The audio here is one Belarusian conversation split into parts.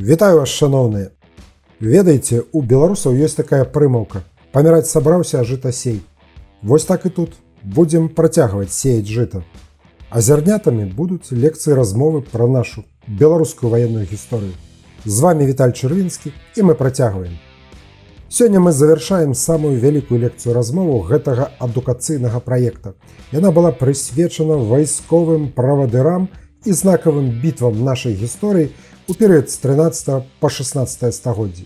Вітаю вас, шановныя. Ведаеце, у беларусаў ёсць такая прымаўка: паміраць сабраўся, а жыта сей. Вось так і тут. Будзем працягваць сеяць жыта. А зярнятамі будуць лекцыі размовы пра нашу беларускую ваенную гісторыю. З вами Віталь Чырвінскі, і мы працягваем. Сёння мы завяршаем самую вялікую лекцыю размову гэтага адукацыйнага праекта. Яна была прысвечана вайсковым правадырам і знакавым бітвам нашай гісторыі у перыяд з 13 па 16 стагоддзі.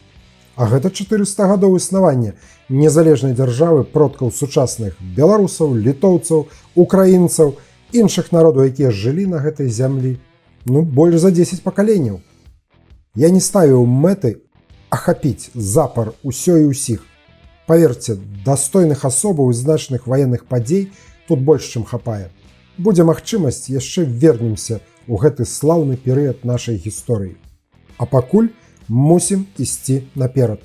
А гэта 400 гадоў існавання незалежнай дзяржавы продкаў сучасных беларусаў, літоўцаў, украінцаў, іншых народаў, якія жылі на гэтай зямлі, больш за 10 пакаленняў. Я не ставіў мэты ахапіць запар усё і ўсіх. Паверце, дастойных асобаў і значных ваенных падзей тут больш, чым хапае. Будзе магчымасць, яшчэ вернемся у гэты слаўны перыяд нашай гісторыі. А пакуль мусім ісці наперад.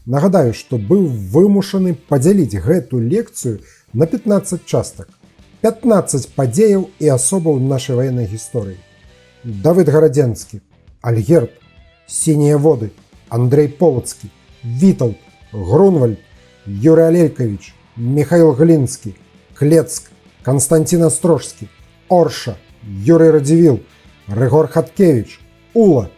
Нагадаю, што быў вымушаны падзяліць гэту лекцыю на 15 частак. 15 падзеяў і асобаў нашай ваеннай гісторыі. Давыд Гарадзенскі, Альгерд, Сінія воды, Андрей Полацкі, Вітаўт, Грунвальд, Юрый Алелькавіч, Михаил Глінскі, Клецк, Константин Астрожскі, Орша, Юрий Радзівіл, Рыгор Хаткевіч, Ула.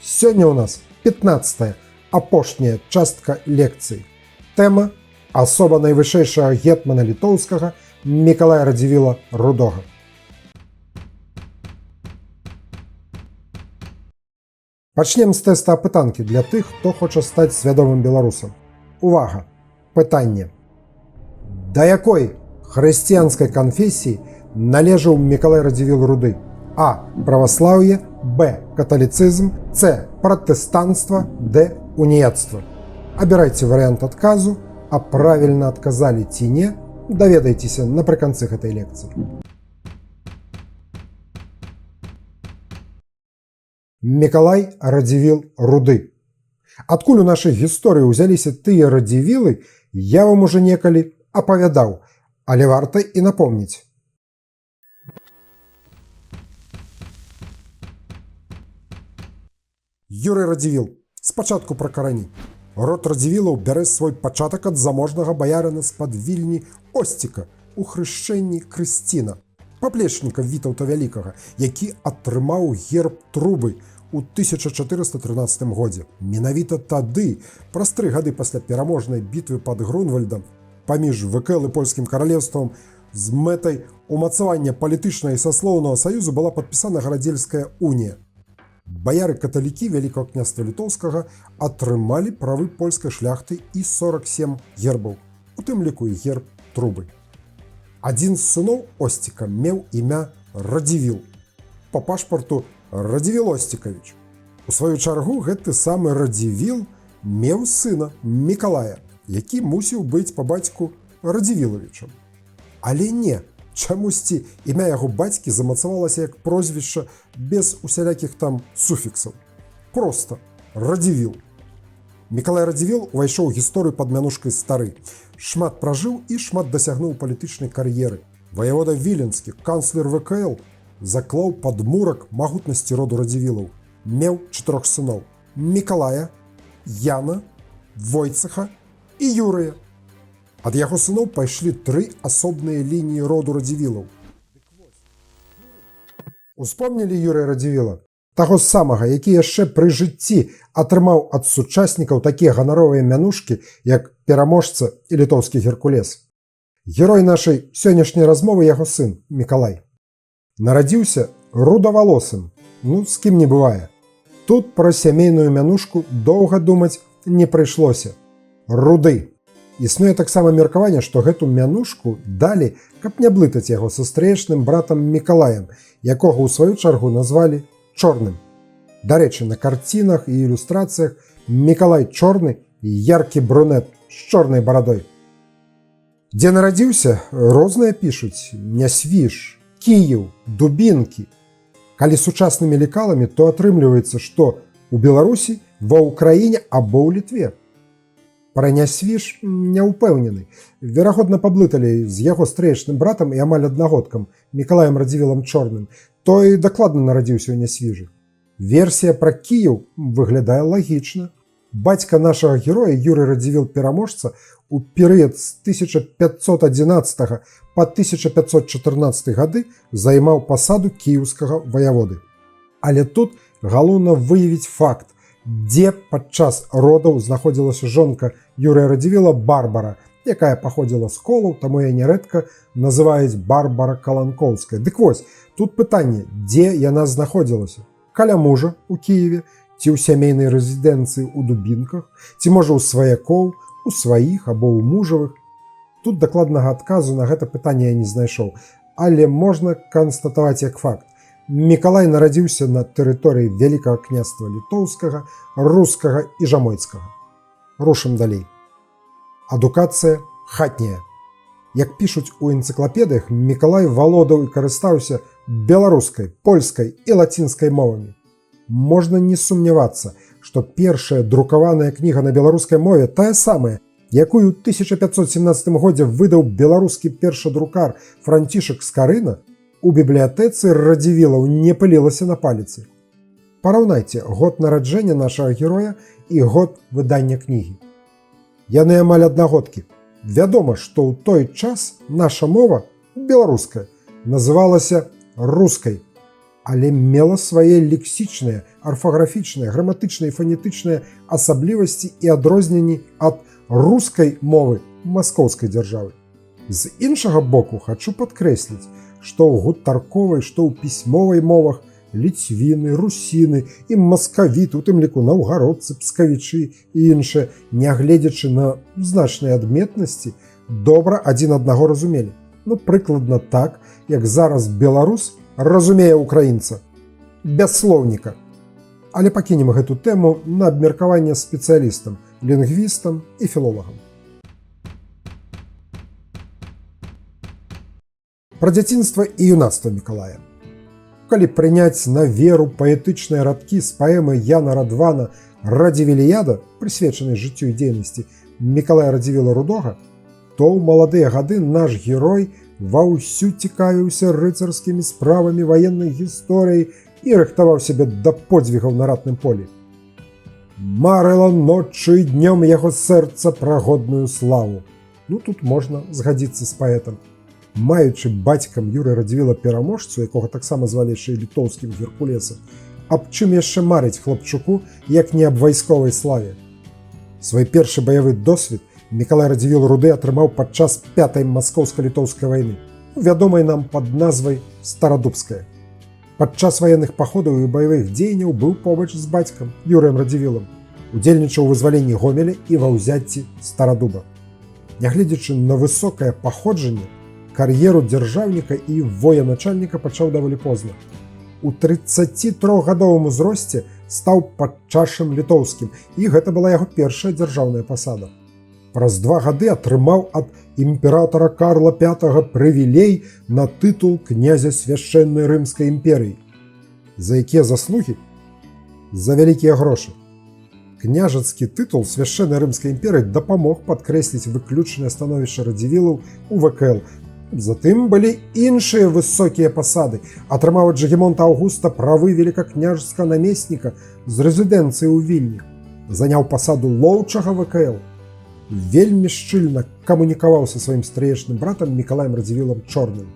Сёння ў нас 15-я, апошняя частка лекцыі. Тэма – асоба найвышэйшага гетмана літоўскага Мікалая Радзівіла Рудога. Пачнем з тэста апытанкі для тых, хто хоча стаць свядомым беларусам. Увага! Пытанне. Да якой хрысціянскай канфесіі належаў Мікалай Радзівіл Руды? А. Праваслаўе, Б. Каталіцызм, С. Пратэстанцтва, Д. Уніяцтва. Абірайце варыянт адказу, а правільна адказалі ці не, даведайцеся напрыканцы гэтай лекцыі. Мікалай Радзівіл Руды. Адкуль у нашай гісторыі ўзяліся тыя радзівілы, я вам уже некалі апавядаў, але варта і напомніць. Юрый Радзівіл. Спачатку пра карані. Род Радзівілаў бярэ свой пачатак ад заможнага баярына з-пад Вільні Осціка у хрышчэнні Крысціна, паплечніка Вітаўта Вялікага, які атрымаў герб Трубы у 1413 годзе. Менавіта тады, праз 3 гады пасля пераможнай бітвы пад Грунвальдам паміж ВКЛ і польскім каралеўствам, з мэтай умацавання палітычнага і саслоўнага саюзу была падпісана Гарадзельская унія. Баяры-каталікі Вялікага княства Літоўскага атрымалі правы польскай шляхты і 47 гербаў, у тым ліку і герб Трубы. Адзін з сыноў Осціка меў імя Радзівіл, па пашпарту Радзівіл Осцікавіч. У сваю чаргу гэты самы Радзівіл меў сына Мікалая, які мусіў быць па бацьку Радзівілавічам. Але не, чамусьці імя яго бацькі замацавалася як прозвішча без усялякіх там суфіксаў. Проста Радзівіл. Мікалай Радзівіл увайшоў у гісторыю пад мянушкай Стары. Шмат пражыў і шмат дасягнуў палітычнай кар'еры. Ваявода Віленскі, канцлер ВКЛ, заклаў падмурак магутнасці роду Радзівілаў. Меў 4 сыноў – Мікалая, Яна, Войцаха і Юрыя. Ад яго сыноў пайшлі 3 асобныя лініі роду Радзівілаў. Успомнілі Юрыя Радзівіла? Таго самага, які яшчэ пры жыцці атрымаў ад сучаснікаў такія ганаровыя мянушкі, як пераможца і літоўскі Геркулес. Герой нашай сённяшняй размовы яго сын Мікалай. Нарадзіўся рудавалосым, з кім не бывае. Тут пра сямейную мянушку доўга думаць не прыйшлося. Руды. Існуе таксама меркаванне, што гэту мянушку далі, каб не блытаць яго са стрэчным братам Мікалаем, якога ў сваю чаргу назвалі Чорным. Дарэчы, на карцінах і ілюстрацыях Мікалай чорны і яркі брунет з чорнай барадой. Дзе нарадзіўся, розныя пішуць: Нясвіж, Кіеў, Дубінкі. Калі сучаснымі лекаламі, то атрымліваецца, што ў Беларусі, ва ўкраіне або ў Літве. Пра Нясвіж не ўпэўнены. Верагодна, паблыталі з яго стрэчным братам і амаль аднагодкам Мікалаем Радзівілам Чорным. Той дакладна нарадзіўся ў Нясвіжы. Версія пра Кіеў выглядае лагічна. Бацька нашага героя Юрый Радзівіл Пераможца у перыяд з 1511 па 1514 гады займаў пасаду кіеўскага ваяводы. Але тут галоўна выявіць факт, дзе падчас родаў знаходзілася жонка Юрыя Радзівіла Барбара, якая паходзіла з колаў, таму яе нярэдка называюць Барбара Каланкоўская. Дык вось, тут пытанне, дзе яна знаходзілася? Каля мужа ў Кіеве, ці ў сямейнай рэзідэнцыі ў Дубінках, ці можа ў сваякоў, у сваіх або ў мужавых. Тут дакладнага адказу на гэта пытанне я не знайшоў, але можна канстатаваць як факт. Мікалай нарадзіўся на тэрыторыі Вялікага княства літоўскага, рускага і жамойцкага. Рушым далей. Адукацыя хатняя. Як пішуць у энцыклапедыях, Мікалай валодаў і карыстаўся беларускай, польскай і лацінскай мовамі. Можна не сумнявацца, што першая друкаваная кніга на беларускай мове тая самая, якую ў 1517 годзе выдаў беларускі першадрукар Францішак Скарына, у бібліятэцы Радзівілаў не пылілася на паліцы. Параўнайце год нараджэння нашага героя і год выдання кнігі. Яны амаль аднагодкі. Вядома, што ў той час наша мова, беларуская, называлася рускай, але мела свае лексічныя, арфаграфічныя, граматычныя і фанетычныя асаблівасці і адрозненні ад рускай мовы маскоўскай дзяржавы. З іншага боку, хачу падкрэсліць, што ў гутарковай, што ў пісьмовай мовах ліцвіны, русіны і маскавіты, у тым ліку наўгародцы, пскавічы і іншыя, нягледзячы на значныя адметнасці, добра адзін аднаго разумелі. Прыкладна так, як зараз беларус разумее украінца, без слоўніка. Але пакінем гэту тэму на абмеркаванне спецыялістам, лінгвістам і філолагам. Пра дзяцінства і юнацтва Мікалая. Калі прыняць на веру паэтычныя радкі з паэмы Яна Радвана «Радзівіліяда», прысвечанай жыццю і дзейнасці Мікалая Радзівіла Рудога, то ў маладыя гады наш герой ваўсю цікавіўся рыцарскімі справамі, ваеннай гісторыяй і рыхтаваў сябе да подзвігаў на ратным полі. Марыла ноччу і днём яго сэрца пра годную славу. Тут можна згадзіцца з паэтам. Маючы бацькам Юрыя Радзівіла Пераможцу, якога таксама звалі яшчэ літоўскім Геркулесам, аб чым яшчэ марыць хлапчуку, як не аб вайсковай славе. Свой першы баявы досвед Мікалай Радзівіл Руды атрымаў падчас 5-й маскоўска-літоўскай вайны, вядомай нам пад назвай Старадубская. Падчас ваенных паходаў і баявых дзеянняў быў побач з бацькам Юрыем Радзівілам, удзельнічаў у вызваленні Гомеля і ва ўзяцці Старадуба. Нягледзячы на высокае паходжанне, кар'еру дзяржаўніка і военачальніка пачаў даволі позна. У 33гадовым узросце стаў падчашым літоўскім, і гэта была яго першая дзяржаўная пасада. Праз 2 гады атрымаў ад імператара Карла V прывілей на тытул князя свяшчэннай рымскай імперыі. За якія заслугі? За вялікія грошы. Княжацкі тытул свяшчэннай рымскай імперыі дапамог падкрэсліць выключнае становішча Радзівілаў у ВКЛ. Затым былі іншыя высокія пасады. Атрымаў ад Жыгімонта Аўгуста правы велікакняжацкага намесніка з рэзідэнцыі ў Вільні. Заняў пасаду лоўчага ВКЛ. Вельмі шчыльна камунікаваў са сваім стрыечным братам Мікалаем Радзівілам Чорным.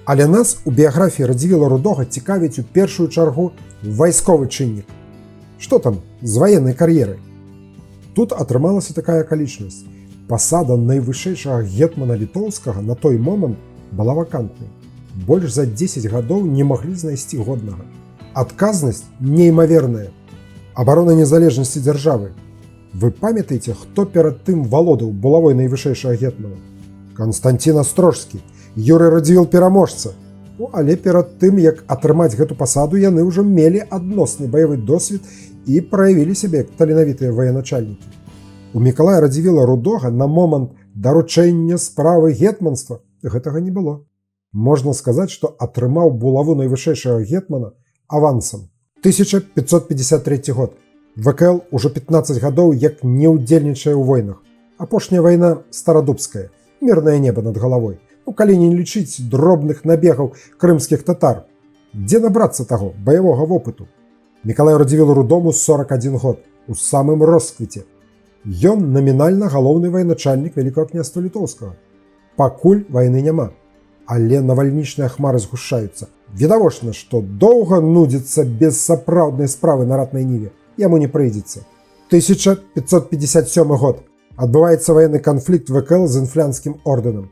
Але нас у біяграфіі Радзівіла Рудога цікавіць у першую чаргу вайсковы чыннік. Што там з ваеннай кар'ерай? Тут атрымалася такая акалічнасць. Пасада найвышэйшага гетмана літоўскага на той момант была вакантнай. Больш за 10 гадоў не маглі знайсці годнага. Адказнасць неймаверная. Абарона незалежнасці дзяржавы. Вы памятаеце, хто перад тым валодаў булавой найвышэйшага гетмана? Канстанцін Астрожскі, Юрый Радзівіл Пераможца. Але перад тым, як атрымаць гэту пасаду, яны ўжо мелі адносны баявы досвед і праявілі сябе як таленавітыя военачальнікі. У Мікалая Радзівіла Рудога на момант даручэння справы гетманства гэтага не было. Можна сказаць, што атрымаў булаву найвышэйшага гетмана авансам. 1553 год. ВКЛ ужо 15 гадоў як не ўдзельнічае ў войнах. Апошняя вайна Старадубская, мірнае неба над галавой. Калі не лічыць дробных набегаў крымскіх татар. Дзе набрацца таго баявога вопыту? Мікалаю Радзівілу Рудому 41 год, у самым росквіце. Ён намінальна галоўны военачальнік Вялікага княства Літоўскага. Пакуль вайны няма, але навальнічныя хмары згушчаюцца. Відавочна, што доўга нудзіцца без сапраўднай справы на ратнай ніве яму не прыйдзецца. 1557 год. Адбываецца ваенны канфлікт ВКЛ з інфлянскім ордэнам.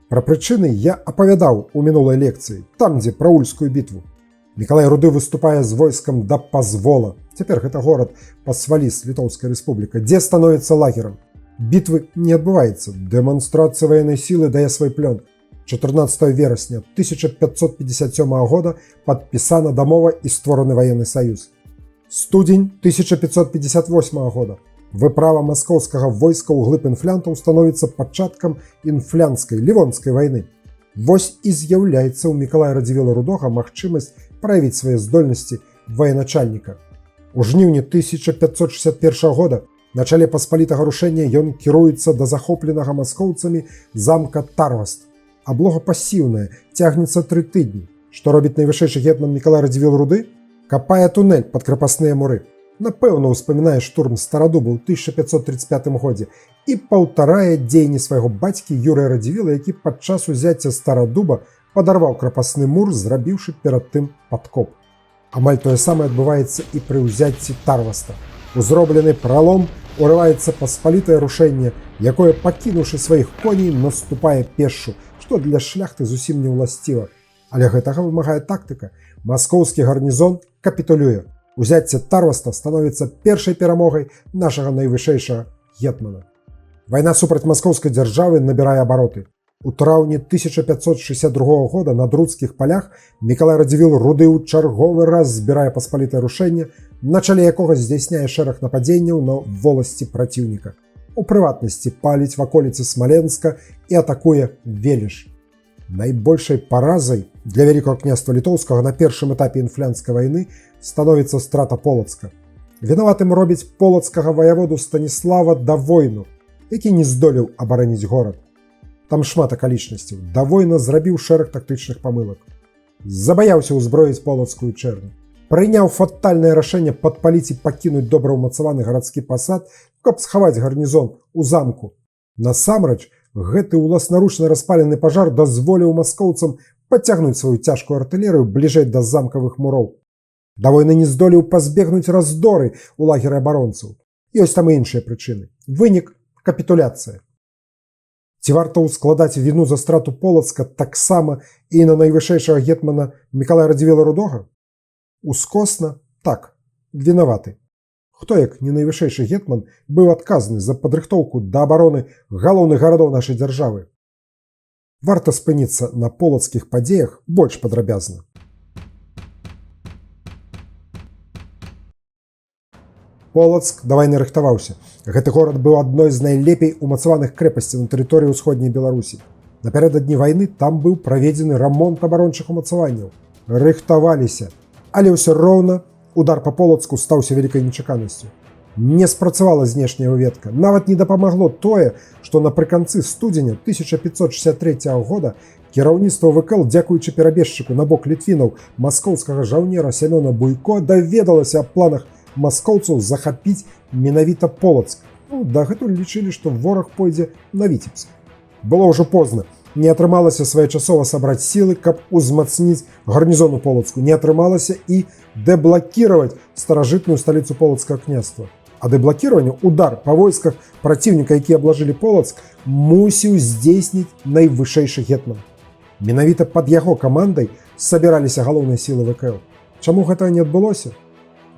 Пра прычыны я апавядаў у мінулай лекцыі, там, дзе пра Ульскую бітву. Мікалай Руды выступае з войскам да Пазвола. Цяпер гэта горад Пасваліс, Літоўская рэспубліка, дзе становіцца лагерам. Бітвы не адбываецца. Дэманстрацыя ваеннай сілы дае свой плён. 14 верасня 1557 года падпісана дамова і створаны ваенны саюз. Студзень 1558 года. Выправа маскоўскага войска ў глыб інфлянтаў становіцца пачаткам інфлянскай, лівонскай вайны. Вось і з'яўляецца ў Мікалая Радзівіла Рудога магчымасць праявіць свае здольнасці военачальніка. У жніўні 1561 года на чале паспалітага рушэння ён кіруецца да захопленага маскоўцамі замка Тарваст. Аблога пасіўная, цягнецца 3 тыдні. Што робіць найвышэйшы гетман Мікалай Радзівіл Руды? Капае туннель пад крапасныя муры. Напэўна, успамінае штурм Старадуба ў 1535 годзе і паўтарае дзеянні свайго бацькі Юрыя Радзівіла, які падчас узяцця Старадуба падарваў крапасны мур, зрабіўшы перад тым падкоп. Амаль тое самае адбываецца і пры ўзяцці Тарваста. У зроблены пралом урываецца паспалітае рушэнне, якое, пакінуўшы сваіх коней, наступае пешшу, што для шляхты зусім не ўласціва. Але гэтага вымагае тактыка. Маскоўскі гарнізон капітулюе. Узяцце Тарваста становіцца першай перамогай нашага найвышэйшага гетмана. Вайна супраць маскоўскай дзяржавы набірае абароты. У траўні 1562 года на друцкіх палях Мікалай Радзівіл Руды ў чарговы раз збірае паспалітае рушэнне, на чале якога здзяйсняе шэраг нападзенняў на воласці праціўніка. У прыватнасці паліць ваколіцы Смаленска і атакуе Веліш. Найбольшай паразай для Вялікага княства Літоўскага на першым этапе інфлянскай вайны становіцца страта Полацка. Вінаватым робіць полацкага ваяводу Станіслава Давойну, які не здолеў абараніць горад. Там шмат акалічнасцяў. Давойна зрабіў шэраг тактычных памылак. Забаяўся ўзброіць полацкую чэрню. Прыняў фатальнае рашэнне падпаліць і пакінуць добраўмацаваны гарадскі пасад, каб схаваць гарнізон у замку. Насамрэч, гэты ўласнаручна распалены пажар дазволіў маскоўцам падцягнуць сваю цяжкую артылерыю бліжэй да замкавых муроў. Давойна не здолеў пазбегнуць раздоры ў лагеры абаронцаў. Ёсць там і іншыя прычыны. Вынік – капітуляцыя. Ці варта ўскладаць віну за страту Полацка таксама і на найвышэйшага гетмана Мікалая Радзівіла Рудога? Ускосна, так, вінаваты. Хто, як не найвышэйшы гетман, быў адказны за падрыхтоўку да абароны галоўных гарадоў нашай дзяржавы? Варта спыніцца на полацкіх падзеях больш падрабязна. Полацк да вайны рыхтаваўся. Гэты горад быў адной з найлепей умацаваных крэпасцей на тэрыторыі ўсходняй Беларусі. Напярэдадні вайны там быў праведзены рамонт абарончых умацаванняў. Рыхтаваліся. Але ўсё роўна удар па Полацку стаўся вялікай нечаканасцю. Не спрацавала знешняя ўведка. Нават не дапамагло тое, што напрыканцы студзеня 1563 года кіраўніцтва ВКЛ, дзякуючы перабежчыку на бок літвінаў маскоўскага жаўнера Сямёна Буйко, даведалася аб планах маскоўцаў захапіць менавіта Полацк. Дагэтуль лічылі, што вораг пойдзе на Віцебск. Было ўжо позна. Не атрымалася своечасова сабраць сілы, каб узмацніць гарнізон у Полацку. Не атрымалася і дэблакіраваць старажытную сталіцу Полацкага княства. А дэблакіраванне, удар па войсках праціўніка, які аблажылі Полацк, мусіў здзейсніць найвышэйшы гетман. Менавіта пад яго камандай сабіраліся галоўныя сілы ВКЛ. Чаму гэтага не адбылося?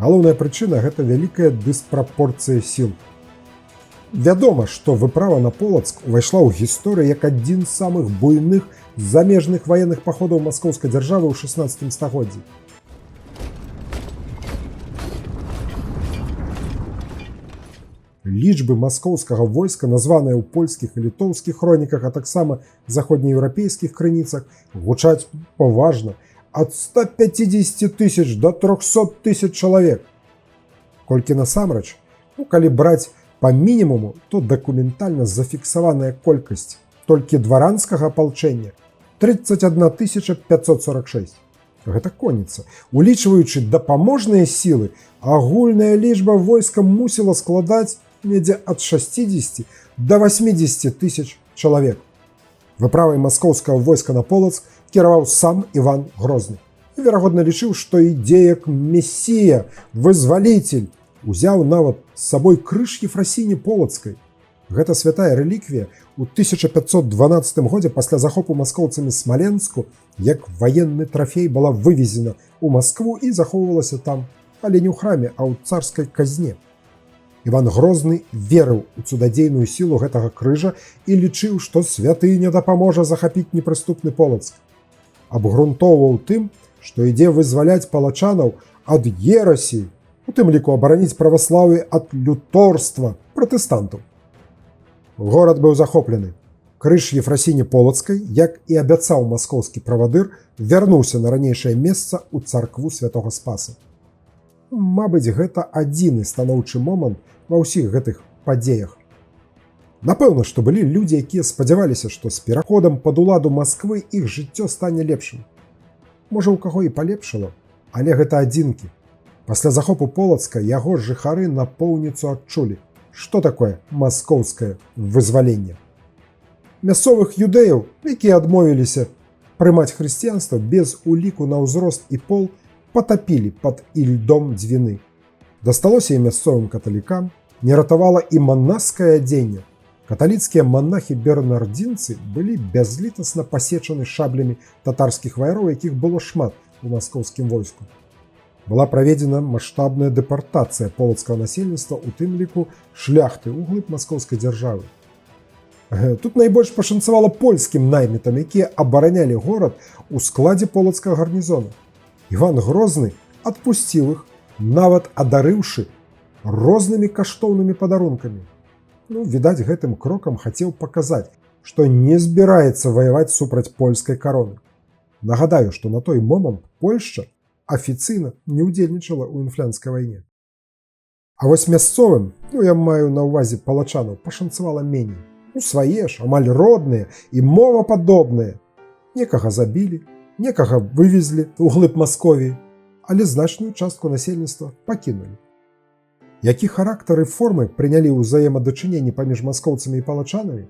Галоўная прычына – гэта вялікая дыспрапорцыя сіл. Вядома, што выправа на Полацк увайшла ў гісторыю як адзін з самых буйных замежных ваенных паходаў маскоўскай дзяржавы ў 16 стагоддзі. Лічбы маскоўскага войска, названыя ў польскіх і літоўскіх хроніках, а таксама заходнееўрапейскіх крыніцах, гучаць паважна – ад 150 тысяч до 300 тысяч чалавек. Колькі насамрэч, калі браць па мінімуму, то дакументальна зафіксаваная колькасць толькі дваранскага апалчэння 31 546. Гэта конніца. Улічваючы дапаможныя сілы, агульная лічба войска мусіла складаць недзе ад 60 до 80 тысяч чалавек. Выправай маскоўскага войска на Полацк кіраваў сам Іван Грозны. І, верагодна, лічыў, што ідзе як месія, вызваліцель, узяў нават з сабой крыж Ефрасіні Полацкай. Гэта святая рэліквія ў 1512 годзе пасля захопу маскоўцамі Смаленску як ваенны трафей была вывезена ў Маскву і захоўвалася там, але не ў храме, а ў царскай казне. Іван Грозны верыў у цудадзейную сілу гэтага крыжа і лічыў, што святыня дапаможа захапіць непрыступны Полацк. Абгрунтоўваў тым, што ідзе вызваляць палачанаў ад ерасі, у тым ліку абараніць праваслаўе ад люторства пратэстантаў. Горад быў захоплены. Крыж Ефрасіні Полацкай, як і абяцаў маскоўскі правадыр, вярнуўся на ранейшае месца ў царкву святога Спаса. Мабыць, гэта адзіны станоўчы момант ва ўсіх гэтых падзеях. Напэўна, што былі людзі, якія спадзяваліся, што з пераходам пад уладу Масквы іх жыццё стане лепшым. Можа, у каго і палепшала, але гэта адзінкі. Пасля захопу Полацка яго жыхары напоўніцу адчулі, што такое маскоўскае вызваленне. Мясцовых юдэяў, якія адмовіліся прымаць хрысціянства без уліку на ўзрост і пол, патапілі пад ільдом дзвіны. Дасталося і мясцовым каталікам, не ратавала і манаскае адзенне. Каталіцкія монахі-бернардзінцы былі бязлітасна пасечаны шаблямі татарскіх ваяроў, якіх было шмат у маскоўскім войску. Была праведзена маштабная дэпартацыя полацкага насельніцтва, у тым ліку шляхты ўглыб маскоўскай дзяржавы. Тут найбольш пашанцавала польскім наймітам, якія абаранялі горад у складзе полацкага гарнізону. Іван Грозны адпусціў іх, нават адарыўшы рознымі каштоўнымі падарункамі. Відаць, гэтым крокам хацеў паказаць, што не збіраецца ваяваць супраць польскай кароны. Нагадаю, што на той момант Польшча афіцыйна не ўдзельнічала ў інфлянскай вайне. А вось мясцовым, я маю на ўвазе палачанаў, пашанцавала меней. Свае ж, амаль родныя і мовападобныя. Некага забілі, некага вывезлі ў глыб Масковіі, але значную частку насельніцтва пакінулі. Які характар і формы прынялі ўзаемадачыненні паміж маскоўцамі і палачанамі?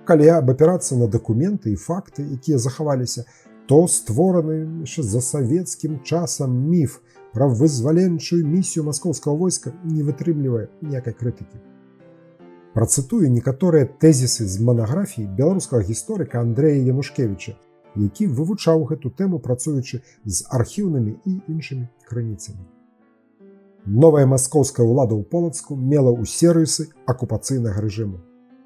Калі абапірацца на дакументы і факты, якія захаваліся, то створаны яшчэ за савецкім часам міф пра вызваленчую місію маскоўскага войска не вытрымлівае ніякай крытыкі. Працытую некаторыя тэзісы з манаграфіі беларускага гісторыка Андрэя Янушкевіча, які вывучаў гэту тэму, працуючы з архіўнымі і іншымі крыніцамі. Новая маскоўская ўлада ў Полацку мела ўсе рысы акупацыйнага рэжыму.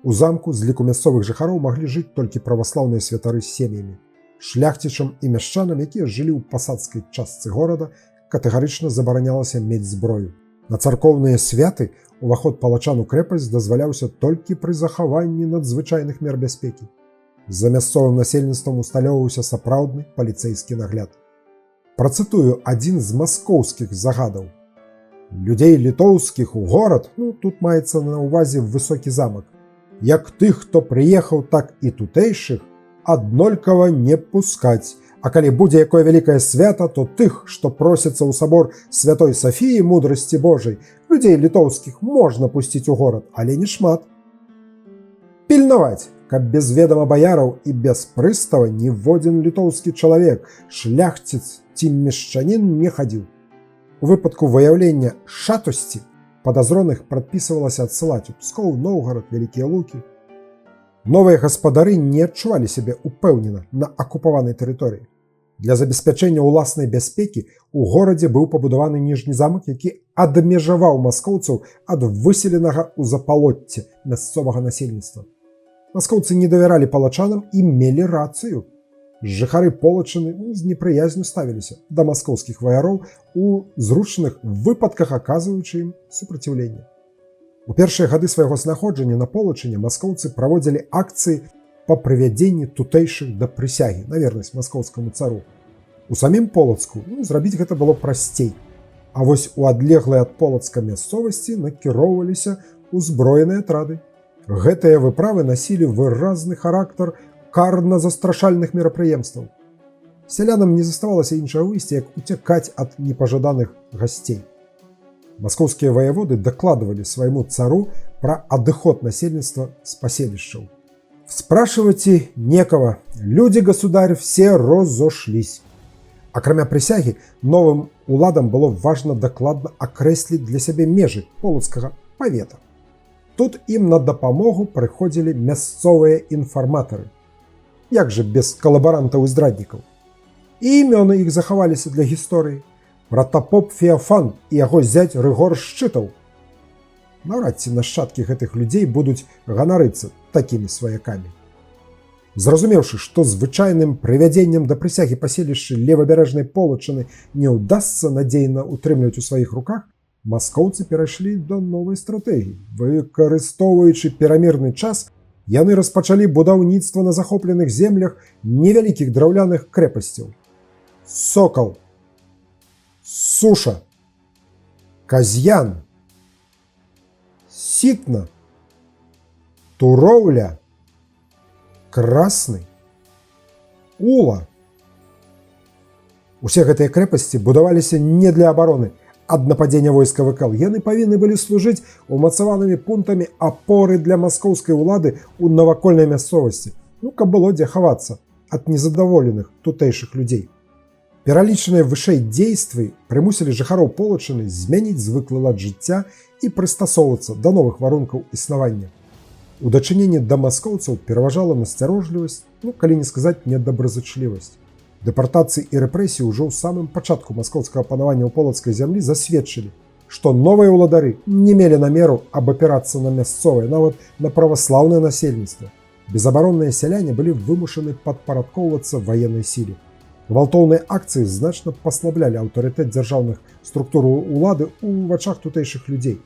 У замку з ліку мясцовых жыхароў маглі жыць толькі праваслаўныя святары з сем'ямі. Шляхцічам і мяшчанам, якія жылі ў пасадскай частцы горада, катэгарычна забаранялася мець зброю. На царкоўныя святы уваход палачан у крэпасць дазваляўся толькі пры захаванні надзвычайных мер бяспекі. За мясцовым насельніцтвам усталёўваўся сапраўдны паліцэйскі нагляд. Працытую адзін з маскоўскіх загадаў. Людзей літоўскіх у горад, тут маецца на ўвазе высокі замак, як тых, хто прыехаў, так і тутэйшых, аднолькава не пускаць, а калі будзе якое вялікае свята, то тых, што просяцца ў сабор Святой Сафіі мудрасці Божай, людзей літоўскіх можна пусціць у горад, але не шмат. Пільнаваць, каб без ведама баяраў і без прыстава ніводзін літоўскі чалавек, шляхціц ці мешчанін не хадзіў. У выпадку выяўлення шатосці падазроных прадпісвалася адсылаць у Пскоў, Новгарад, Вялікія Лукі. Новыя гаспадары не адчувалі сябе ўпэўнена на акупаванай тэрыторыі. Для забеспячэння ўласнай бяспекі у горадзе быў пабудаваны ніжні замак, які адмежаваў маскоўцаў ад выселенага ў запалотце мясцовага насельніцтва. Маскоўцы не давяралі палачанам і мелі рацыю. Жыхары Полачыны з непрыязню ставіліся да маскоўскіх ваяроў, у зручных выпадках аказваючы ім супраціўленне. У першыя гады свайго знаходжання на Полачыне маскоўцы праводзілі акцыі па прывядзенні тутэйшых да прысягі на вернасць маскоўскаму цару. У самім Полацку зрабіць гэта было прасцей, а вось у адлеглай ад Полацка мясцовасці накіроўваліся ўзброеныя атрады. Гэтыя выправы насілі выразны характар карна-застрашальных мерапрыемстваў. Сялянам не заставалася іншага выйсця, як уцякаць ад непажаданых гасцей. Маскоўскія ваяводы дакладвалі свайму цару пра адыход насельніцтва з паселішчаў. «Спрашивайте некого, люди, государь, все разошлись». Акрамя прысягі, новым уладам было важна дакладна акрэсліць для сябе межы полацкага павета. Тут ім на дапамогу прыходзілі мясцовыя інфарматары. Як жа без калабарантаў і здраднікаў? І імёны іх захаваліся для гісторыі. Пратапоп Феафан і яго зяць Рыгор Шчытаў. Наўрад ці нашчадкі гэтых людзей будуць ганарыцца такімі сваякамі. Зразумеўшы, што звычайным прывядзеннем да прысягі паселішчы левабярэжнай Полачыны не ўдасца надзейна утрымліваць у сваіх руках, маскоўцы перайшлі да новай стратэгіі. Выкарыстоўваючы перамірны час, яны распачалі будаўніцтва на захопленых землях невялікіх драўляных крэпасцяў. Сокал, Суша, Казьян, Сітна, Туроўля, Красны, Ула. Усе гэтыя крэпасці будаваліся не для абароны ад нападзення войска ВКЛ. Яны павінны былі служыць умацаванымі пунктамі апоры для маскоўскай улады ў навакольнай мясцовасці, каб было дзе хавацца ад незадаволеных тутэйшых людзей. Пералічаныя вышэй дзействы прымусілі жыхароў Полачыны змяніць звыклы лад жыцця і прыстасоўвацца да новых варункаў існавання. У дачыненні да маскоўцаў пераважала насцярожлівасць, калі не сказаць недобразычлівасць. Дэпартацыі і рэпрэсіі ўжо ў самым пачатку маскоўскага панавання ў полацкай зямлі засведчылі, што новыя ўладары не мелі намеру абапірацца на мясцовае, нават на праваслаўнае насельніцтва. Безабаронныя сяляне былі вымушаны падпарадкоўвацца ваеннай сіле. Гвалтоўныя акцыі значна паслаблялі аўтарытэт дзяржаўных структур улады ў вачах тутэйшых людзей.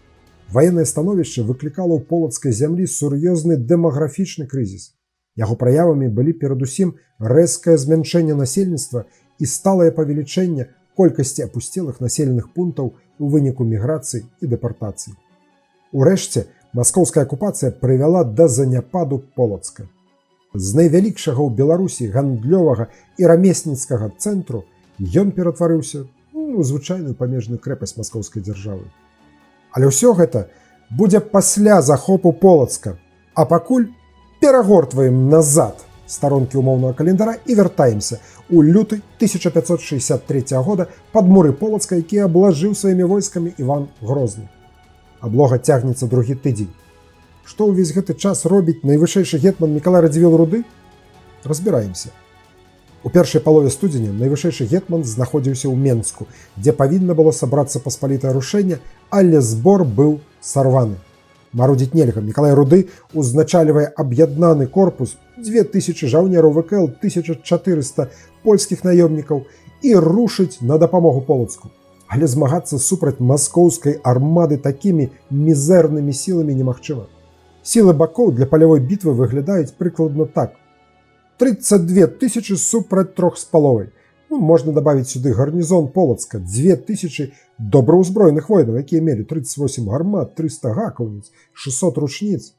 Ваеннае становішча выклікала ў полацкай зямлі сур'ёзны дэмаграфічны крызіс. Яго праявамі былі перадусім рэзкае змяншэнне насельніцтва і сталае павелічэнне колькасці апусцелых населеных пунктаў у выніку міграцыі і дэпартацыі. Урэшце, маскоўская акупацыя прывяла да заняпаду Полацка. З найвялікшага ў Беларусі гандлёвага і рамесніцкага цэнтру ён ператварыўся у звычайную памежную крэпасць маскоўскай дзяржавы. Але ўсё гэта будзе пасля захопу Полацка, а пакуль перагортваем назад старонкі умоўнага календара і вяртаемся у люты 1563 года пад муры Полацка, які аблажыў сваімі войскамі Іван Грозны. Аблога цягнецца другі тыдзень. Што ўвесь гэты час робіць найвышэйшы гетман Мікалай Радзівіл Руды? Разбіраемся. У першай палове студзеня найвышэйшы гетман знаходзіўся ў Менску, дзе павінна было сабрацца паспалітае рушэнне, але збор быў сарваны. Марудзіць нельга. Мікалай Руды узначальвае аб'яднаны корпус, 2000 жаўнераў ВКЛ, 1400 польскіх наёмнікаў і рушыць на дапамогу Полацку. Але змагацца супраць маскоўскай армады такімі мізэрнымі сіламі немагчыма. Сілы бакоў для палявой бітвы выглядаюць прыкладна так. 32 000 супраць 3,5. Можна дабавіць сюды гарнізон Полацка, 2000 добраўзброеных воінаў, якія мелі 38 гармат, 300 гакаўніц, 600 ручніц.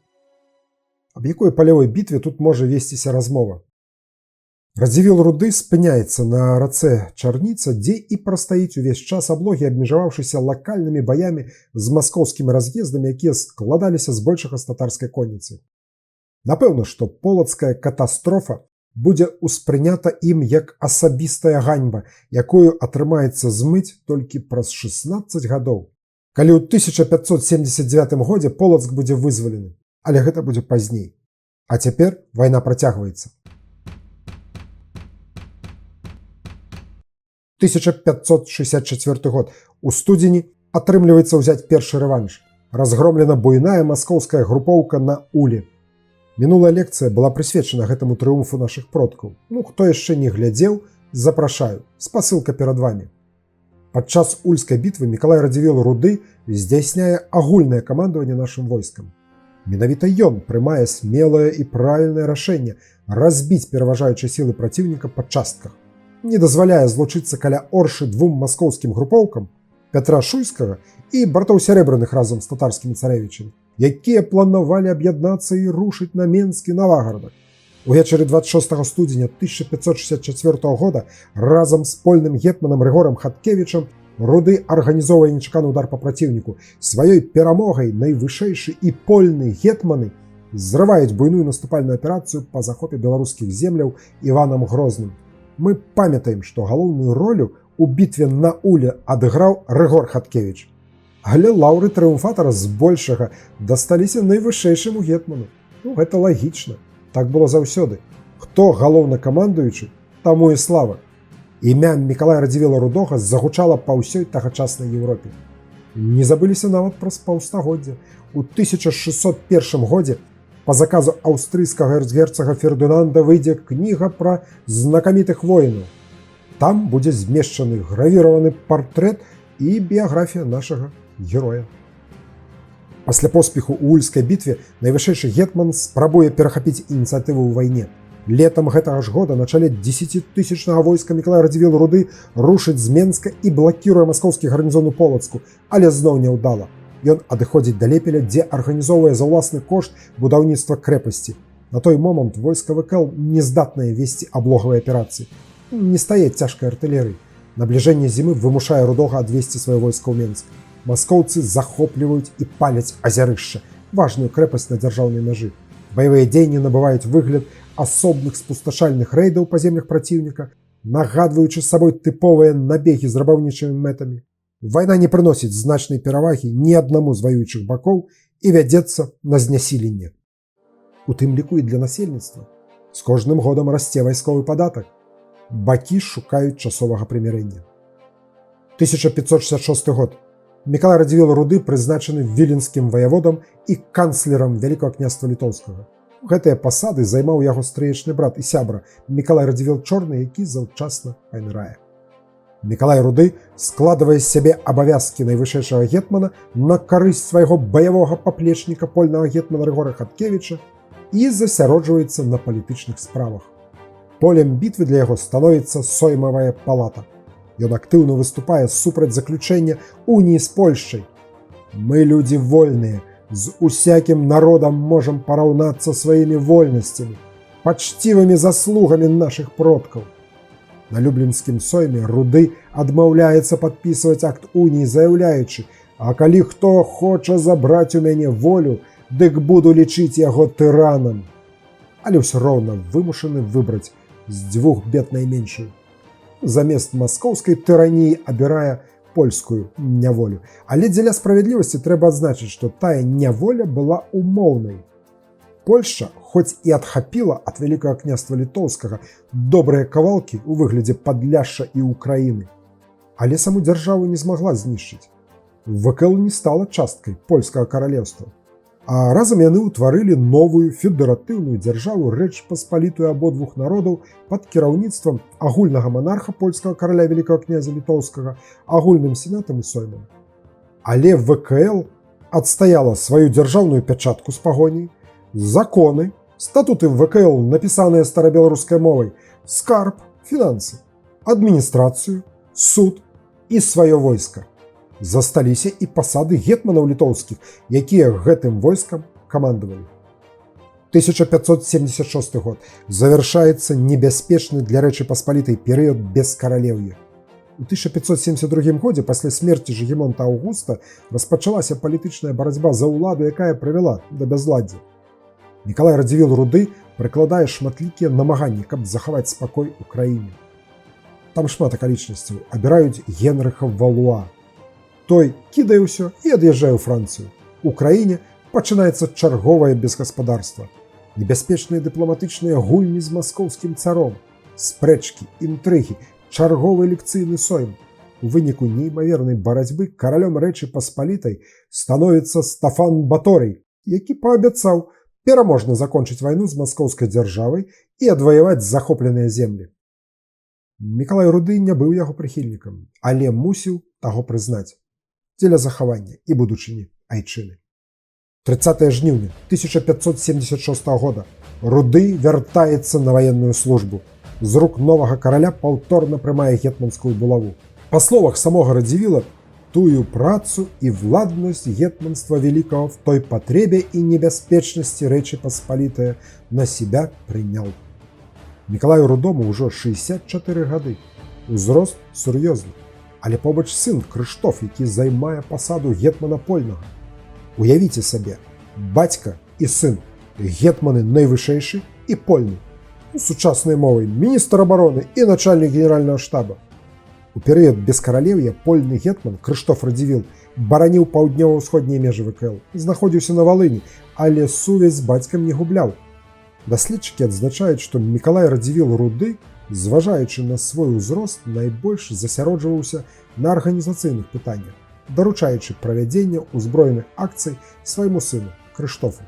Аб якой палявой бітве тут можа весціся размова? Радзівіл Руды спыняецца на рацэ Чарніца, дзе і прастаіць увесь час аблогі, абмежаваўшыся лакальнымі баямі з маскоўскімі раз'ездамі, якія складаліся збольшага з татарскай конніцы. Напэўна, што полацкая катастрофа будзе ўспрынята ім як асабістая ганьба, якую атрымаецца змыць толькі праз 16 гадоў. Калі ў 1579 годзе Полацк будзе вызвалены, але гэта будзе пазней. А цяпер вайна працягваецца. 1564 год. У студзені атрымліваецца ўзяць першы рэванш. Разгромлена буйная маскоўская групоўка на Уле. Мінулая лекцыя была прысвечана гэтаму трыумфу нашых продкаў. Хто яшчэ не глядзеў, запрашаю. Спасылка перад вамі. Падчас Ульскай бітвы Мікалай Радзівіл Руды здзяйсняе агульнае камандаванне нашым войскам. Менавіта ён прымае смелае і правільнае рашэнне разбіць пераважаючыя сілы праціўніка па частках. Не дазваляе злучыцца каля Оршы двум маскоўскім групоўкам, Пятра Шуйскага і братоў Сярэбраных разам з татарскімі царэвічамі, якія планавалі аб'яднацца і рушыць на Менскі Навагарадак. Увечары 26 студзеня 1564 года разам з польным гетманам Рыгорам Хаткевічам Руды арганізоўвае нечаканы удар па праціўніку. Сваёй перамогай найвышэйшы і польны гетманы зрываюць буйную наступальную аперацыю па захопе беларускіх земляў Іванам Грозным. Мы памятаем, што галоўную ролю у бітве на Уле адыграў Рыгор Хаткевіч. Але лаўры трыумфатара збольшага дасталіся найвышэйшаму гетману. Гэта лагічна. Так было заўсёды. Хто галоўнакамандуючы, таму і слава. Імя Мікалая Радзівіла Рудога загучала па ўсёй тагачаснай Еўропе. Не забыліся нават праз паўстагоддзя. У 1601 годзе па заказу аўстрыйскага эрцгерцага Фердынанда выйдзе кніга пра знакамітых воінаў. Там будзе змешчаны гравіраваны партрэт і біяграфія нашага героя. Пасля поспеху ў Ульскай бітве найвышэйшы гетман спрабуе перахапіць ініцыятыву ў вайне. Летам гэтага ж года на чале 10-тысячнага войска Мікалай Радзівіл Руды рушыць з Менска і блакіруе маскоўскі гарнізон у Полацку, але зноў няўдала. Ён адыходзіць да Лепеля, дзе арганізоўвае за ўласны кошт будаўніцтва крэпасці. На той момант войска ВКЛ не здатнае весці аблогавыя аперацыі. Не стае цяжкай артылерыі. Набліжэнне зімы вымушае Рудога адвесці сваё войска ў Менск. Маскоўцы захопліваюць і паляць Азярышча, важную крэпасць на дзяржаўнай мяжы. Баявыя дзеянні набываюць выгляд асобных спусташальных рэйдаў па землях праціўніка, нагадваючы сабой тыповыя набегі з рабаўнічымі мэтамі. Вайна не прыносіць значнай перавагі ні аднаму з ваюючых бакоў і вядзецца на знясіленне. У тым ліку і для насельніцтва. З кожным годам расце вайсковы падатак. Бакі шукаюць часовага прымірэння. 1566 год. Мікалай Радзівіл Руды прызначаны віленскім ваяводам і канцлерам Вялікага княства Літоўскага. Гэтыя пасады займаў яго стрыечны брат і сябра Мікалай Радзівіл Чорны, які заўчасна памірае. Мікалай Руды складвае з сябе абавязкі найвышэйшага гетмана на карысць свайго баявога паплечніка польнага гетмана Рыгора Хаткевіча і засяроджваецца на палітычных справах. Полем бітвы для яго становіцца Соймавая палата. Ён актыўна выступае супраць заключэння уніі з Польшчай. Мы людзі вольныя, з усякім народам можам параўнацца сваімі вольнасцямі, пачцівымі заслугамі нашых продкаў. На Люблінскім сойме Руды адмаўляецца падпісваць акт уніі, заяўляючы: «А калі хто хоча забраць у мяне волю, дык буду лічыць яго тыранам». Але ўсё роўна вымушаны выбраць з дзвюх бед найменшую. Замест маскоўскай тыраніі абірае польскую няволю. Але дзеля справядлівасці трэба адзначыць, што тая няволя была умоўнай. Польшча, хоць і адхапіла ад Вялікага княства Літоўскага добрыя кавалкі ў выглядзе Падляшша і Украіны, але саму дзяржаву не змагла знішчыць. ВКЛ не стала часткай польскага каралеўства, а разам яны ўтварылі новую федэратыўную дзяржаву Рэч Паспалітую абодвух народаў пад кіраўніцтвам агульнага манарха польскага караля Вялікага князя Літоўскага, агульным сенатам і соймам. Але ВКЛ адстаяла сваю дзяржаўную пячатку з пагоняй, законы, статуты ВКЛ, напісаныя старабеларускай мовай, скарб, фінансы, адміністрацыю, суд і сваё войска. Засталіся і пасады гетманаў літоўскіх, якія гэтым войскам камандавалі. 1576 год. Завяршаецца небяспечны для Рэчы Паспалітай перыяд бескаралеўя. У 1572 годзе пасля смерці Жыгімонта Аўгуста распачалася палітычная барацьба за ўладу, якая прывяла да бязладдзя. Мікалай Радзівіл Руды прыкладае шматлікія намаганні, каб захаваць спакой у краіне. Там шмат акалічнасцяў. Абіраюць Генрыха Валуа. Той кідае ўсё і ад'язджае ў Францыю. У краіне пачынаецца чарговае безгаспадарства. Небяспечныя дыпламатычныя гульні з маскоўскім царом, спрэчкі, інтрыгі, чарговы лекцыйны сойм. У выніку неймавернай барацьбы каралём Рэчы Паспалітай становіцца Стафан Баторый, які паабяцаў пераможна закончыць вайну з маскоўскай дзяржавай і адваяваць захопленыя землі. Мікалай Руды не быў яго прыхільнікам, але мусіў таго прызнаць дзеля захавання і будучыні айчыны. 30 жніўня 1576 года Руды вяртаецца на ваенную службу. З рук новага караля паўторна прымае гетманскую булаву. Па словах самога Радзівіла, тую працу и владность гетманства великого в той потребе и небяспечности Речи Посполитая на себя принял. Миколаю Рудому ўжо 64 гады. Узрост сур'ёзны, але побач сын Крыштоф, які займае пасаду гетмана польнага. Уявіце сабе, бацька і сын, гетманы найвышэйшы і польны. Сучаснай мовай міністр абароны і начальнік генеральнага штаба. У перыяд бескаралеўя польны гетман Крыштоф Радзівіл бараніў паўднёва-ўсходнія межы ВКЛ, знаходзіўся на Валыні, але сувязь з бацькам не губляў. Даследчыкі адзначаюць, што Мікалай Радзівіл Руды, зважаючы на свой узрост, найбольш засяроджваўся на арганізацыйных пытаннях, даручаючы правядзення ўзброеных акцый свайму сыну Крыштофу.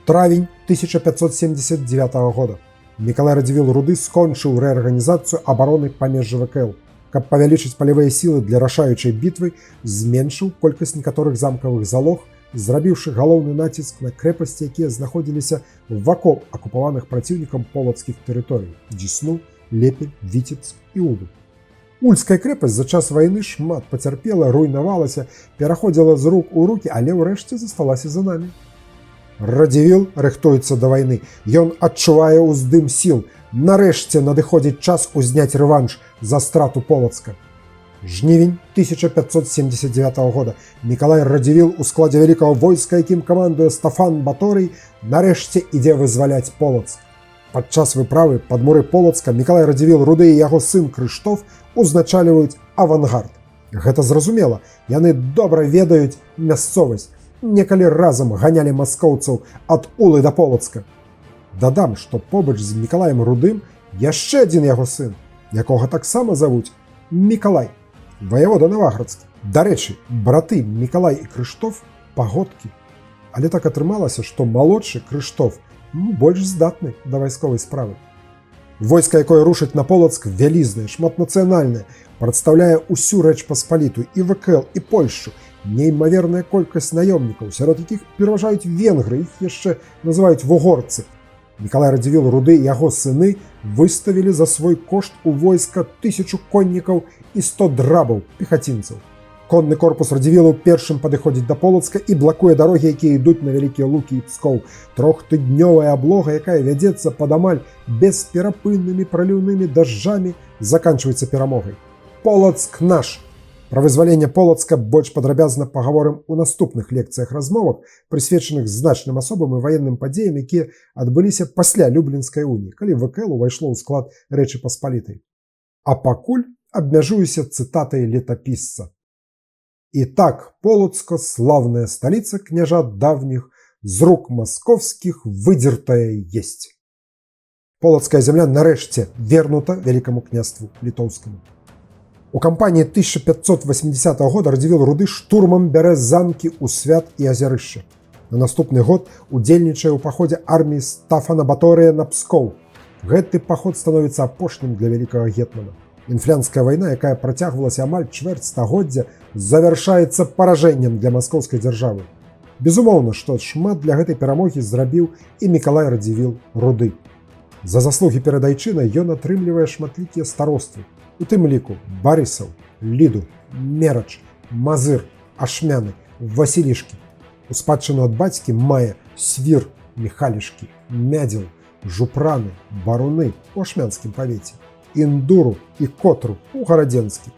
Травень 1579 года. Мікалай Радзівіл Руды скончыў рэарганізацыю абароны памежжа ВКЛ. Каб павялічыць палявыя сілы для рашаючай бітвы, зменшыў колькасць некаторых замкавых залог, зрабіўшы галоўны націск на крэпасці, якія знаходзіліся вакол акупаваных праціўнікам полацкіх тэрыторый – Дзесну, Лепель, Віцебск і Улу. Ульская крэпасць за час вайны шмат пацярпела, руйнавалася, пераходзіла з рук у рукі, але ўрэшце засталася за намі. Радзівіл рыхтуецца да вайны. Ён адчувае ўздым сіл. Нарэшце надыходзіць час узняць рэванш за страту Полацка. Жнівень 1579 года. Мікалай Радзівіл у складзе вялікага войска, якім камандуе Стафан Баторый, нарэшце ідзе вызваляць Полацк. Падчас выправы пад муры Полацка Мікалай Радзівіл Руды і яго сын Крыштоф узначальваюць авангард. Гэта зразумела. Яны добра ведаюць мясцовасць. Некалі разам ганялі маскоўцаў ад Улы да Полацка. Дадам, што побач з Мікалаем Рудым яшчэ адзін яго сын, якога таксама завуць Мікалай, ваявода Наваградскі. Дарэчы, браты Мікалай і Крыштоф пагодкі. Але так атрымалася, што малодшы Крыштоф больш здатны да вайсковай справы. Войска, якое рушыць на Полацк, вялізнае, шматнацыянальнае, прадстаўляе ўсю Рэч Паспалітую, і ВКЛ, і Польшчу. Неймаверная колькасць наёмнікаў, сярод якіх пераважаюць венгры, іх яшчэ называюць вугорцы. Мікалай Радзівіл Руды і яго сыны выставілі за свой кошт у войска 1000 коннікаў і 100 драбаў, пехацінцаў. Конны корпус Радзівілу першым падыходзіць да Полацка і блакуе дарогі, якія ідуць на Вялікія Лукі і Пскоў. Трохтыднёвая аблога, якая вядзецца пад амаль бесперапыннымі праліўнымі дажджамі, заканчваецца перамогай. Полацк наш! Пра вызваленне Полацка больш падрабязна пагаворым у наступных лекцыях-размовах, прысвечаных значным асобам і ваенным падзеям, якія адбыліся пасля Люблінскай уніі, калі ВКЛ увайшло ў склад Рэчы Паспалітай. А пакуль абмяжуюся цытатай летапісца. «І так Полацко, славная сталіца княжат давніх, з рук московскіх выдзертая есть». Полацкая зямля нарэшце вернута Вялікаму княству літоўскаму. У кампаніі 1580 года Радзівіл Руды штурмам бярэ замкі ў Свят і Азярышча. На наступны год удзельнічае ў паходзе арміі Стафана Баторыя на Пскоў. Гэты паход становіцца апошнім для вялікага гетмана. Інфлянская вайна, якая працягвалася амаль чвэрць стагоддзя, завяршаецца паражэннем для маскоўскай дзяржавы. Безумоўна, што шмат для гэтай перамогі зрабіў і Мікалай Радзівіл Руды. За заслугі перад айчынай ён атрымлівае шматлікія староствы. У тым ліку Барысаў, Ліду, Мерач, Мазыр, Ашмяны, Васілішкі. У спадчыну ад бацькі мае Свір, Міхалішкі, Мядзел, Жупраны, Баруны у Ашмянскім павеце, Індуру і Котру у Гарадзенскім,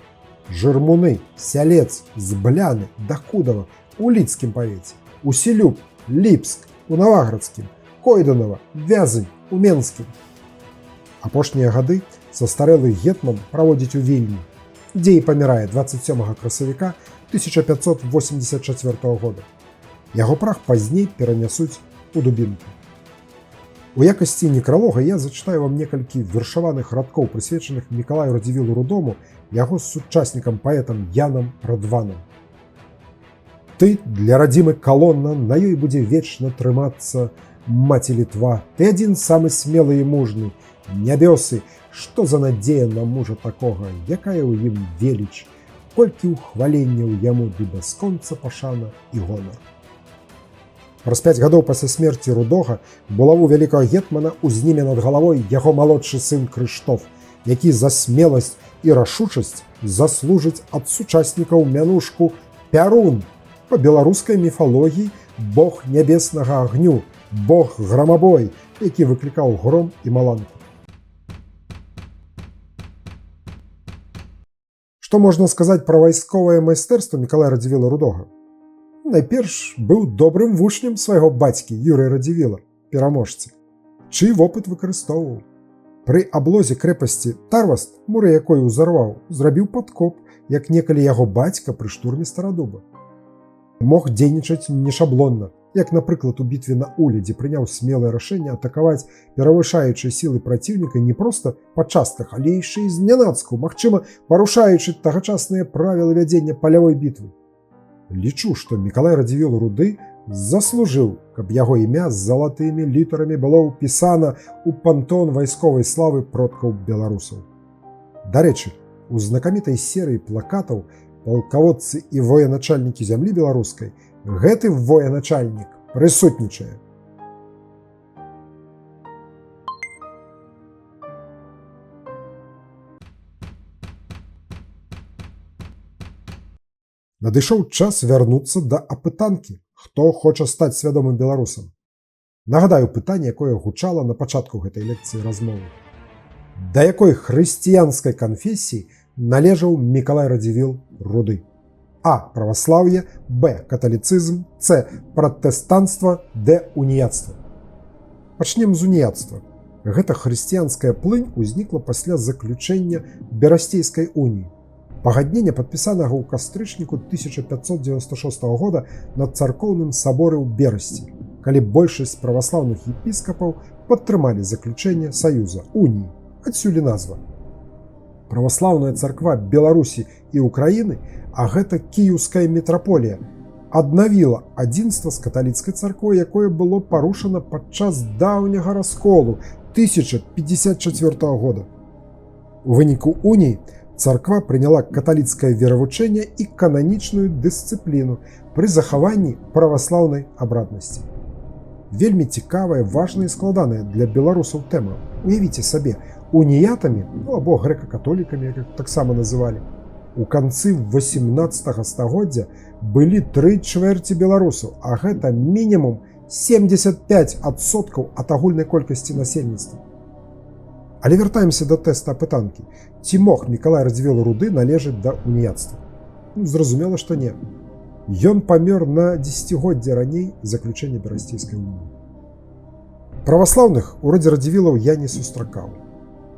Жырмуны, Сялец, Збляны, Дахудава у Лідскім павеце, Усілюб, Ліпск у Наваградскім, Койданова, Вязань у Менскім. Апошнія гады састарэлы гетман праводзіць у Вільні, дзе і памірае 27 красавіка 1584 года. Яго прах пазней перанясуць у Дубінку. У якасці некралога я зачытаю вам некалькі вершаваных радкоў, прысвечаных Мікалаю Радзівілу Рудому, яго сучаснікам паэтам Янам Радванам. «Ты для радзімы калонна, на ёй будзе вечна трымацца маці Літва. Ты адзін самы смелы і мужны. Нябёсы, што за надзея на мужа такога, якая ў ім веліч, колькі ўхваленняў яму ды бясконца пашана і гонар». Праз 5 гадоў пасля смерці Рудога булаву вялікага гетмана узніме над галавой яго малодшы сын Крыштоф. які за смеласць і рашучасць заслужыць ад сучаснікаў мянушку Пярун. Па беларускай міфалогіі бог нябеснага агню, бог грамабой, які выклікаў гром і маланку. Што можна сказаць пра вайсковае майстэрства Мікалая Радзівіла Рудога? Найперш быў добрым вучнем свайго бацькі Юрыя Радзівіла, пераможцы, чый вопыт выкарыстоўваў. Пры аблозе крэпасці Тарваст, муры якой узарваў, зрабіў падкоп, як некалі яго бацька пры штурме Старадуба. Мог дзейнічаць нешаблонна, як, напрыклад, у бітве на Улі, дзе прыняў смелае рашэнне атакаваць перавышаючыя сілы праціўніка не проста па частках, але яшчэ і знянацку, магчыма, парушаючы тагачасныя правілы вядзення палявой бітвы. Лічу, што Мікалай Радзівіл Руды заслужыў, каб яго імя з залатымі літарамі было ўпісана ў пантон вайсковай славы продкаў беларусаў. Дарэчы, у знакамітай серыі плакатаў «Палкаводцы і военачальнікі зямлі беларускай» гэты военачальнік прысутнічае. Надышоў час вярнуцца да апытанкі, хто хоча стаць свядомым беларусам. Нагадаю пытанне, якое гучала на пачатку гэтай лекцыі размовы. Да якой хрысціянскай канфесіі належаў Мікалай Радзівіл Руды? А. Праваслаўе, Б. Каталіцызм, С. Пратэстанцтва, Д. Уніяцтва. Пачнем з уніяцтва. Гэта хрысціянская плынь узнікла пасля заключэння Берасцейскай уніі. Пагаднення, падпісанага ў кастрычніку 1596 года на царкоўным саборы ў Берасці, калі большасць праваслаўных епіскапаў падтрымалі заключэнне саюза, уніі, адсюль і назва. Праваслаўная царква Беларусі і Украіны, а гэта кіеўская мітраполія, аднавіла адзінства з каталіцкай царквой, якое было парушана падчас даўняга расколу 1054 года. У выніку уніі царква прыняла каталіцкае веравучэнне і кананічную дысцыпліну пры захаванні праваслаўнай абраднасці. Вельмі цікавая, важная і складаная для беларусаў тэма. Уявіце сабе, уніятамі, або грэка-католікамі, як таксама называлі, у канцы 18 стагоддзя былі 3/4 беларусаў, а гэта мінімум 75% ад агульнай колькасці насельніцтва. Але вяртаемся да тэста апытанкі. Ці мог Мікалай Радзівіл Руды належыць да уніяцтва? Зразумела, што не. Ён памёр на дзесяцігоддзе раней заключэння Берасцейскай уніі. Праваслаўных у родзе Радзівілаў я не сустракаў.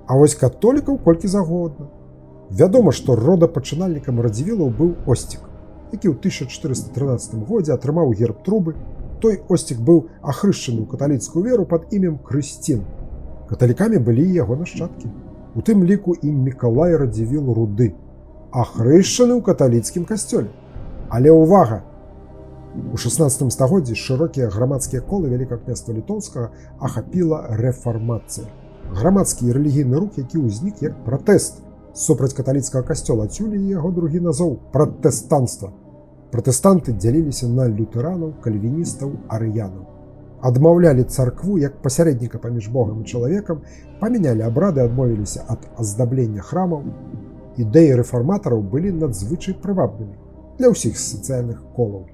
А вось католікаў колькі загодна. Вядома, што родапачынальнікам Радзівілаў быў Осцік, які ў 1413 годзе атрымаў герб трубы. Той Осцік быў ахрышчаны ў каталіцкую веру пад імем Крысцін. Каталікамі былі і яго нашчадкі, у тым ліку і Мікалай Радзівіл Руды, ахрышчаны ў каталіцкім касцёле. Але ўвага! У 16 стагоддзі шырокія грамадскія колы Вялікага княства Літоўскага ахапіла рэфармацыя. Грамадскі і рэлігійны рух, які ўзнік як пратэст супраць каталіцкага касцёла, адсюль і яго другі назоў пратэстанцтва. Пратэстанты дзяліліся на лютэранаў, кальвіністаў, арыянаў. Адмаўлялі царкву як пасярэдніка паміж Богам і чалавекам, памянялі абрады, адмовіліся ад аздаблення храмаў. Ідэі рэфарматараў былі надзвычай прывабнымі для ўсіх сацыяльных колаў.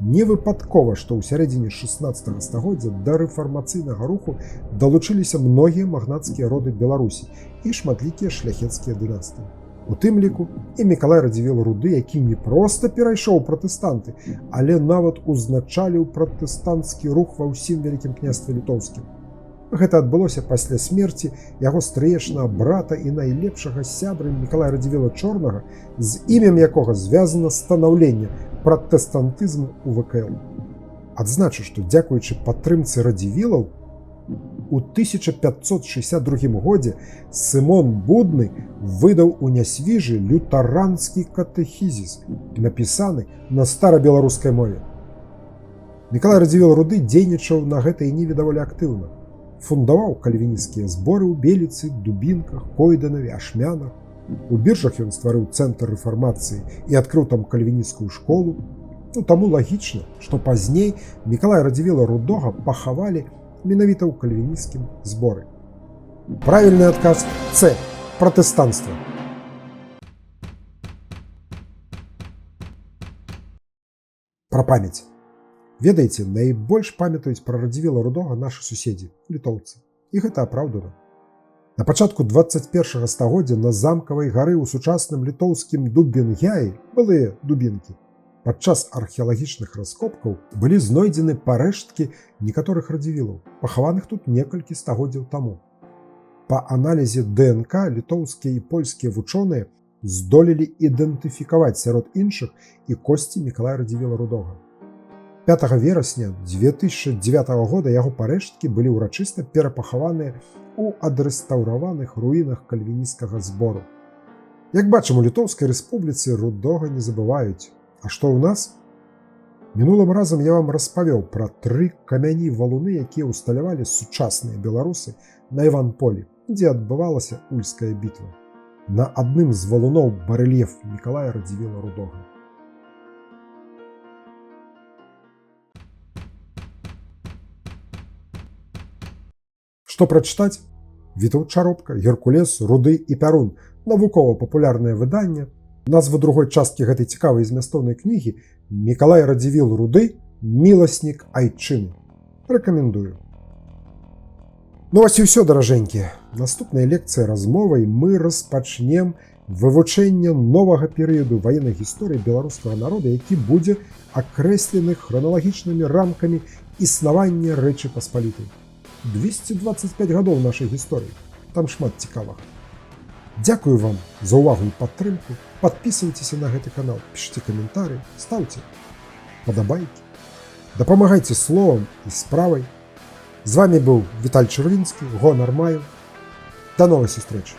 Не выпадкова, што ў сярэдзіне 16 стагоддзя да рэфармацыйнага руху далучыліся многія магнацкія роды Беларусі і шматлікія шляхецкія дынастыі. У тым ліку і Мікалай Радзівіл Руды, які не проста перайшоў пратэстанты, але нават узначаліў пратэстанцкі рух ва ўсім Вялікім княстве Літоўскім. Гэта адбылося пасля смерці яго стрыечнага брата і найлепшага сябры Мікалая Радзівіла Чорнага, з імем якога звязана станаўленне пратэстантызму ў ВКЛ. Адзначу, што дзякуючы падтрымцы Радзівілаў, у 1562 годзе Сымон Будны выдаў у Нясвіжы лютаранскі катэхізіс, напісаны на старабеларускай мове. Мікалай Радзівіл Руды дзейнічаў на гэтай ніве даволі актыўна. Фундаваў кальвінісцкія зборы ў Беліцы, Дубінках, Койданаве, Ашмянах. У Біржах ён стварыў цэнтр рэфармацыі і адкрыў там кальвінісцкую школу. Таму лагічна, што пазней Мікалая Радзівіла Рудога пахавалі менавіта ў кальвінісцкім зборы. Правільны адказ С. пратэстанства. Пра памяць. Ведаеце, найбольш памятаюць пра Радзівіла Рудога нашы суседзі, літоўцы. І гэта апраўдана. На пачатку 21 стагоддзя на замкавай гары ў сучасным літоўскім Дубінгяі, былыя дубінкі, падчас археалагічных раскопкаў былі знойдзены парэшткі некаторых радзівілаў, пахаваных тут некалькі стагоддзяў таму. Па аналізе ДНК літоўскія і польскія вучоныя здолелі ідэнтыфікаваць сярод іншых і косці Мікалая Радзівіла Рудога. 5 верасня 2009 года яго парэшткі былі ўрачыста перапахаваныя у адрэстаўраваных руінах кальвінісцкага збору. Як бачым, у Літоўскай рэспубліцы Рудога не забываюць. А што ў нас? Мінулым разам я вам распавёў пра 3 камяні-валуны, якія ўсталявалі сучасныя беларусы на Іванполі, дзе адбывалася Ульская бітва. На адным з валуноў барэльеф Мікалая Радзівіла Рудога. Што прачытаць? Вітаўт Чаропка, Геркулес, Руды і Пярун. Навукова-папулярнае выданне. Назва другой часткі гэтай цікавай і змястоўнай кнігі «Мікалай Радзівіл Руды. Міласнік айчыны». Рэкамендую. Ну вось і ўсё, даражэнькія. Наступнай лекцыі размовай мы распачнем вывучэнне новага перыяду ваеннай гісторыі беларускага народа, які будзе акрэслены храналагічнымі рамкамі існавання Рэчы Паспалітай. 225 гадоў нашай гісторыі. Там шмат цікавага. Дзякую вам за ўвагу і падтрымку. Падпісвайцеся на гэты канал, пішыце каментары, стаўце падабайкі. Дапамагайце словам і справай. З вами быў Віталь Чырвінскі, гонар маю. До новай сустрэчы.